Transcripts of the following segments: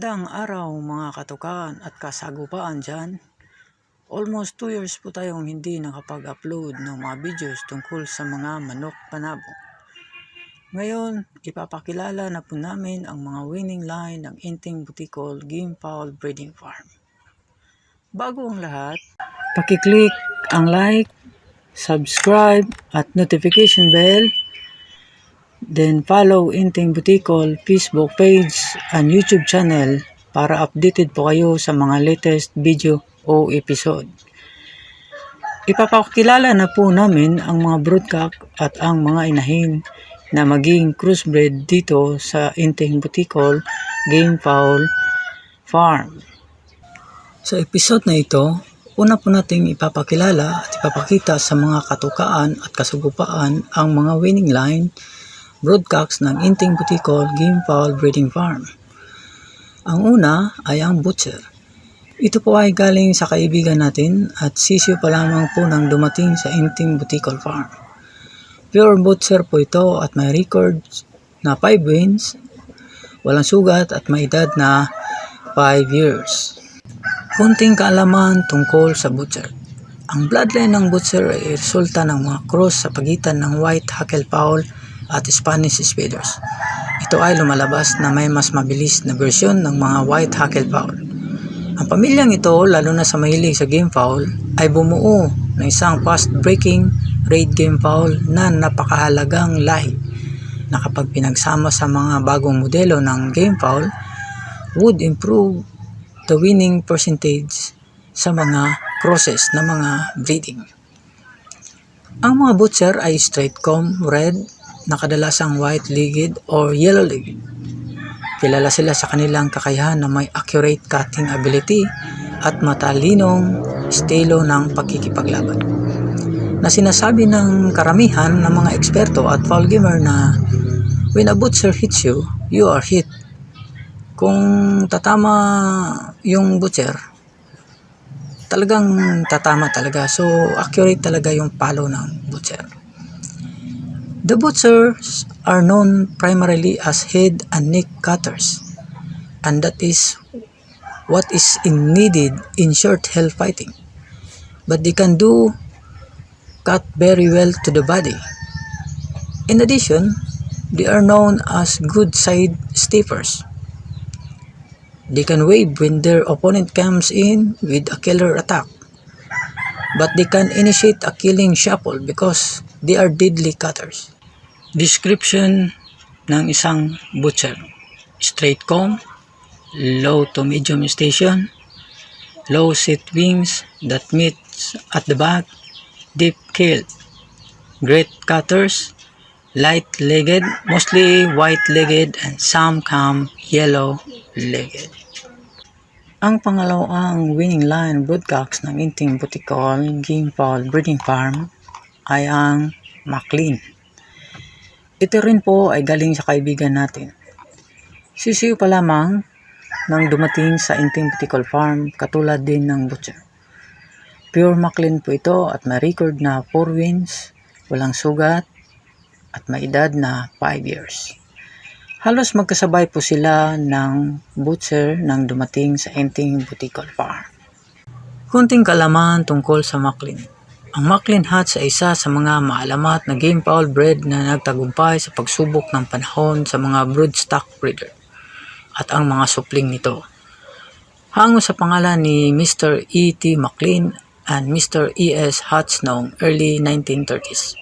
Magandang araw mga katukan at kasagupaan dyan. Almost 2 years po tayong hindi nakapag-upload ng mga videos tungkol sa mga manok panabong. Ngayon, ipapakilala na po namin ang mga winning line ng Inting Buticol Game Fowl Breeding Farm. Bago ang lahat, pakiclick ang like, subscribe at notification bell. Then follow Inting Buticol Facebook page and YouTube channel para updated po kayo sa mga latest video o episode. Ipapakilala na po namin ang mga broodcock at ang mga inahin na maging crossbred dito sa Inting Buticol Game Fowl Farm. Sa episode na ito, una po nating ipapakilala at ipapakita sa mga katukaan at kasagupaan ang mga winning line broodcocks ng Inting Buticol Game Fowl Breeding Farm. Ang una ay ang Butcher. Ito po ay galing sa kaibigan natin at sisiyo pa lamang po nang dumating sa Inting Buticol Farm. Pure Butcher po ito at may record na 5 wins, walang sugat at may edad na 5 years. Kunting kaalaman tungkol sa Butcher. Ang bloodline ng Butcher ay resulta ng mga cross sa pagitan ng White Hackle Fowl at Spanish Speeders. Ito ay lumalabas na may mas mabilis na bersyon ng mga White Hackle Fowl. Ang pamilyang ito, lalo na sa mahilig sa game fowl, ay bumuo ng isang fast-breaking raid game fowl na napakahalagang lahi na kapag pinagsama sa mga bagong modelo ng game fowl would improve the winning percentage sa mga crosses na mga breeding. Ang mga Butcher ay straight comb, red, na kadalasang white-legged or yellow-legged. Kilala sila sa kanilang kakayahan na may accurate cutting ability at matalinong estilo ng pagkikipaglaban. Na sinasabi ng karamihan ng mga eksperto at fowl gamer na when a Butcher hits you, you are hit. Kung tatama yung Butcher, talagang tatama talaga. So accurate talaga yung palo ng Butcher. The Butchers are known primarily as head and neck cutters, and that is what is needed in short hair fighting. But they can do cut very well to the body. In addition, they are known as good side steppers. They can wave when their opponent comes in with a killer attack, but they can initiate a killing shuffle because they are deadly cutters. Description ng isang Butcher: straight comb, low to medium station, low set wings that meets at the back, deep keeled, great cutters, light-legged, mostly white-legged, and some come yellow-legged. Ang pangalawang winning line broodcocks ng Inting Buticol Game Fowl Breeding Farm ay ang Maclean. Ito rin po ay galing sa kaibigan natin. Sisiyo pa lamang nang dumating sa Inting Buticol Farm, katulad din ng Butcher. Pure Maclean po ito at may record na 4 wins, walang sugat at may edad na 5 years. Halos magkasabay po sila ng Butcher nang dumating sa Inting Buticol Farm. Kunting kalaman tungkol sa Maclean. Ang Maclean Hats ay isa sa mga maalamat na game fowl bred na nagtagumpay sa pagsubok ng panahon sa mga broodstock breeder at ang mga supling nito. Hango sa pangalan ni Mr. E.T. Maclean and Mr. E.S. Hats noong early 1930s.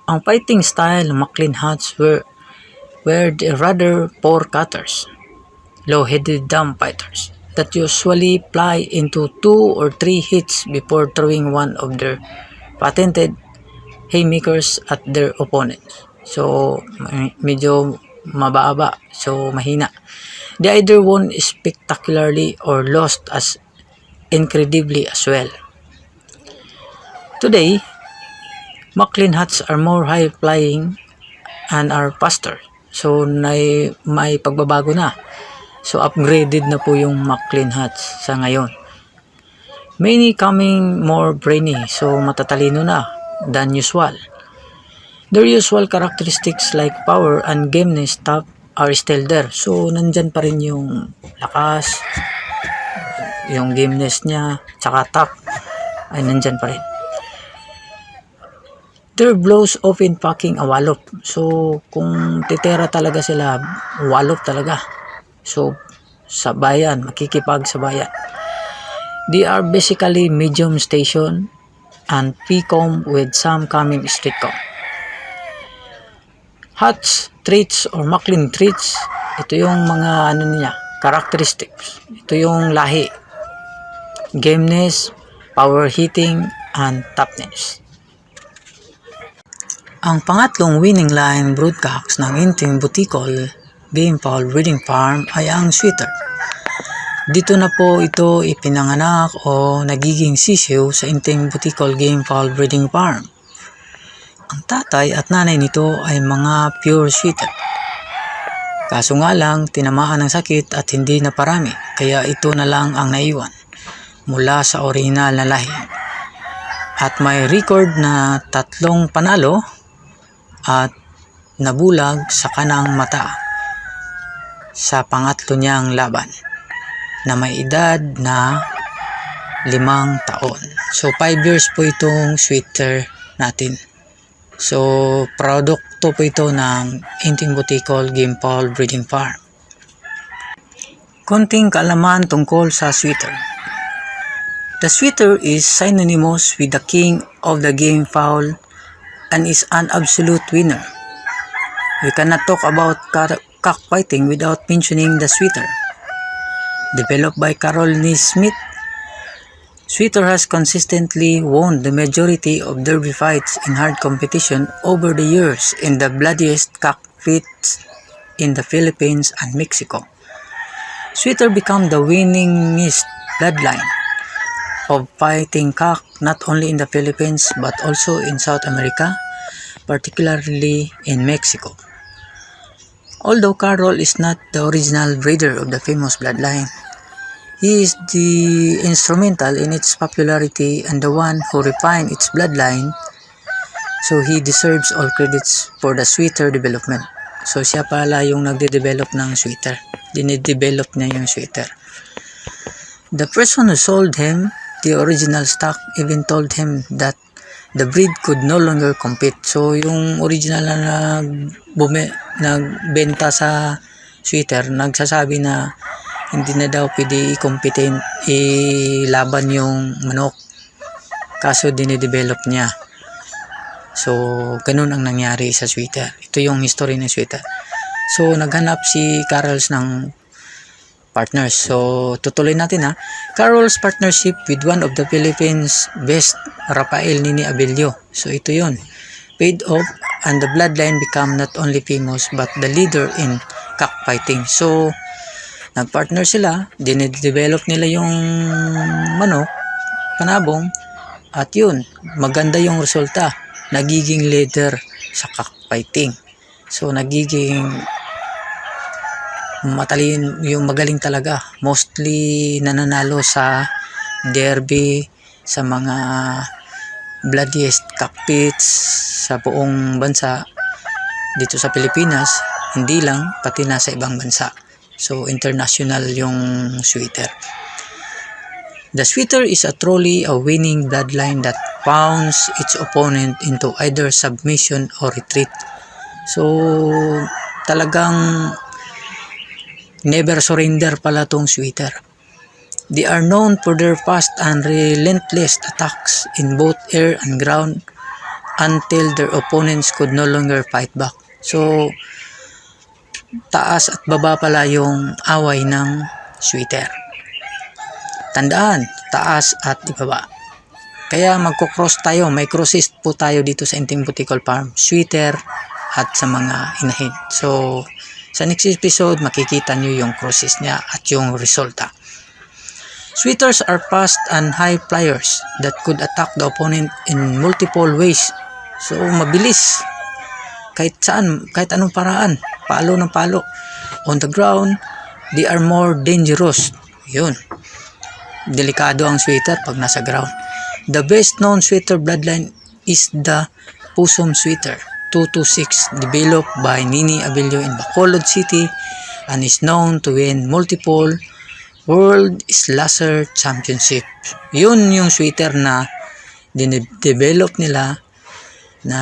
Ang fighting style ng Maclean Hats were the rather poor cutters, low-headed dumb fighters that usually fly into 2 or 3 hits before throwing one of their patented haymakers at their opponents. So, medyo mababa, so mahina. They either won spectacularly or lost as incredibly as well. Today, Maclean Hats are more high-flying and are faster. So, may pagbabago na. So, upgraded na po yung Maclean Hats sa ngayon. Many coming more brainy, so matatalino na than usual. Their usual characteristics like power and gameness stop are still there. So, nandyan pa rin yung lakas, yung gameness niya, tsaka attack ay nandyan pa rin. Their blows often packing a wallop. So, kung titera talaga sila, wallop talaga. So, sa bayan, makikipag sa bayan. They are basically medium station and P-com with some coming street com. Hats, traits, or Macklin traits, ito yung mga niya, characteristics. Ito yung lahi. Gameness, power hitting, and toughness. Ang pangatlong winning line broadcast ng Inting Butikol Game Fowl Breeding Farm ay ang sweater. Dito na po ito ipinanganak o nagiging sisiw sa Inting Butikol Game Fowl Breeding Farm. Ang tatay at nanay nito ay mga pure sweater. Kaso nga lang, tinamaan ng sakit at hindi na parami, kaya ito na lang ang naiwan mula sa original na lahi. At may record na 3 panalo at nabulag sa kanang mata sa pangatlo niyang laban na may edad na 5 taon. So 5 years po itong sweater natin. So produkto po ito ng Inting Butikol Game Fowl Breeding Farm. Konting kaalaman tungkol sa sweater. The sweater is synonymous with the king of the game fowl and is an absolute winner. We cannot talk about cockfighting without mentioning the sweater. Developed by Carol Naismith, sweater has consistently won the majority of derby fights in hard competition over the years in the bloodiest cockfights in the Philippines and Mexico. Sweater became the winningest bloodline of fighting cock not only in the Philippines but also in South America, particularly in Mexico. Although Carol is not the original breeder of the famous bloodline, he is the instrumental in its popularity and the one who refined its bloodline, so he deserves all credits for the sweater development. So siya pala yung nagde-develop ng sweater. Dinidevelop niya yung sweater. The person who sold him the original stock even told him that the breed could no longer compete. So yung original na nagbenta sa sweater, nagsasabi na hindi na daw pwede ilaban yung manok. Kaso dinidevelop niya. So ganun ang nangyari sa sweater. Ito yung history ng sweater. So naghanap si Carol's ng partners. So tutuloy natin ha. Carol's partnership with one of the Philippines' best, Rafael Nini Abelio. So ito yun. Paid off and the bloodline became not only famous but the leader in cockfighting. So nagpartner sila, dinidevelop nila yung manok, panabong, at yun, maganda yung resulta. Nagiging leader sa cockfighting. So nagiging matalin, yung magaling talaga. Mostly nananalo sa derby, sa mga bloodiest cockpits sa buong bansa dito sa Pilipinas, hindi lang, pati na sa ibang bansa. So international yung sweater. The sweater is a truly a winning bloodline that pounds its opponent into either submission or retreat. So talagang never surrender pala tong sweater. They are known for their fast and relentless attacks in both air and ground until their opponents could no longer fight back. So taas at baba pala yung away ng sweater. Tandaan, taas at ibaba. Kaya magko-cross tayo, may crosses po tayo dito sa Inting Butikol Farm, sweater at sa mga inahin. So sa next episode, makikita nyo yung crosses niya at yung resulta. Sweaters are fast and high flyers that could attack the opponent in multiple ways. So mabilis kahit saan, kahit anong paraan, palo ng palo. On the ground, they are more dangerous. Yun. Delikado ang sweater pag nasa ground. The best known sweater bloodline is the Possum sweater. 226, developed by Nini Abelio in Bacolod City and is known to win multiple World Slasher Championship. Yun yung sweater na dinevelop nila na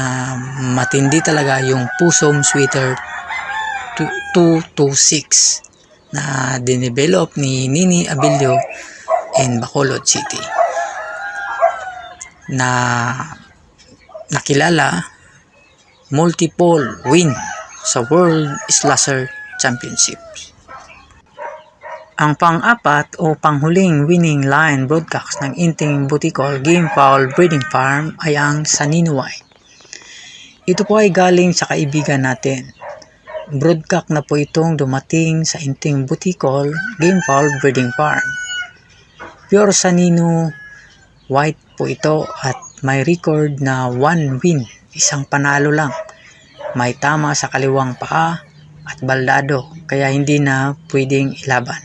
matindi talaga, yung Pusom Sweater 226 na dinevelop ni Nini Abelio in Bacolod City, na nakilala multiple win sa World Slasher Championships. Ang pang-apat o panghuling winning line broadcast ng Inting Buticol Game Fowl Breeding Farm ay ang Sanino White. Ito po ay galing sa kaibigan natin. Broadcast na po itong dumating sa Inting Buticol Game Fowl Breeding Farm. Pure Sanino White po ito at may record na 1 win, isang panalo lang. May tama sa kaliwang paa at baldado, kaya hindi na pwedeng ilaban.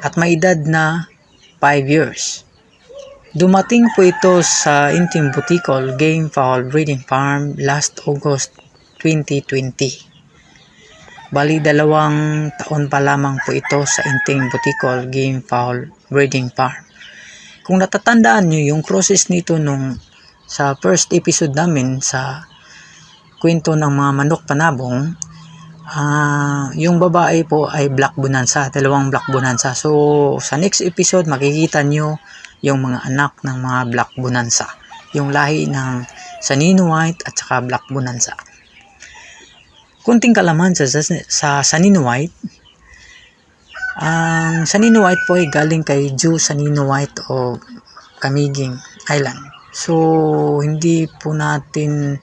At may edad na 5 years. Dumating po ito sa Inting Buticol Game Fowl Breeding Farm last August 2020. Bali 2 taon pa lamang po ito sa Inting Buticol Game Fowl Breeding Farm. Kung natatandaan nyo yung process nito nung sa first episode namin sa kwento ng mga manok panabong, yung babae po ay Black Bonanza, 2 Black Bonanza. So sa next episode makikita nyo yung mga anak ng mga Black Bonanza, yung lahi ng Sanino White at saka Black Bonanza. Kunting kalaman sa Sanino White. Ang Sanino White po ay galing kay Joe Sanino White o Camiguin Island. So hindi po natin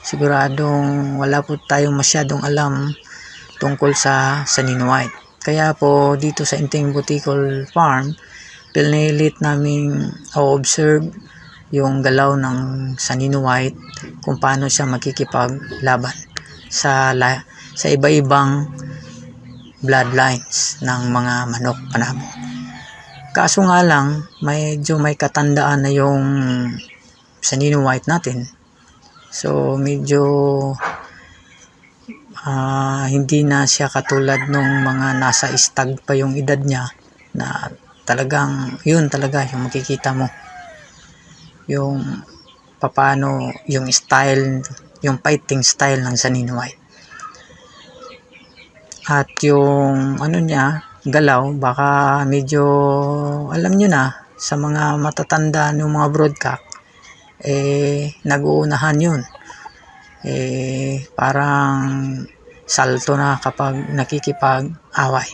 siguradong, wala po tayong masyadong alam tungkol sa Sanino White. Kaya po dito sa Inting Buticol Farm, pinilit namin observe yung galaw ng Sanino White, kung paano siya makikipaglaban sa iba-ibang bloodlines ng mga manok panabong. Kaso nga lang, medyo may katandaan na yung Sanino White natin. So medyo hindi na siya katulad nung mga nasa stag pa yung edad niya, na talagang yun talaga yung makikita mo yung paano yung style, yung fighting style ng Sanino White. At yung niya, galaw, baka medyo alam nyo na sa mga matatanda ng mga broadcast, nag-uunahan yun. Parang salto na kapag nakikipag-away.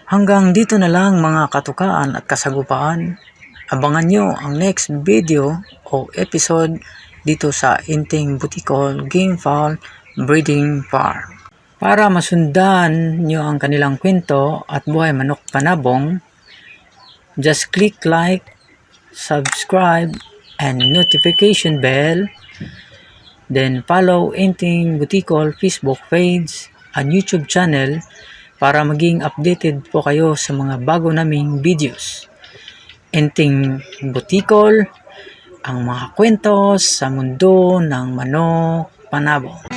Hanggang dito na lang mga katukaan at kasagupaan. Abangan nyo ang next video o episode dito sa Inting Buticol Game Fowl Breeding Farm. Para masundan nyo ang kanilang kwento at buhay manok panabong, just click like, subscribe, and notification bell. Then follow Inting Buticol Facebook page and YouTube channel para maging updated po kayo sa mga bago naming videos. Inting Buticol, ang mga kwento sa mundo ng manok panabong.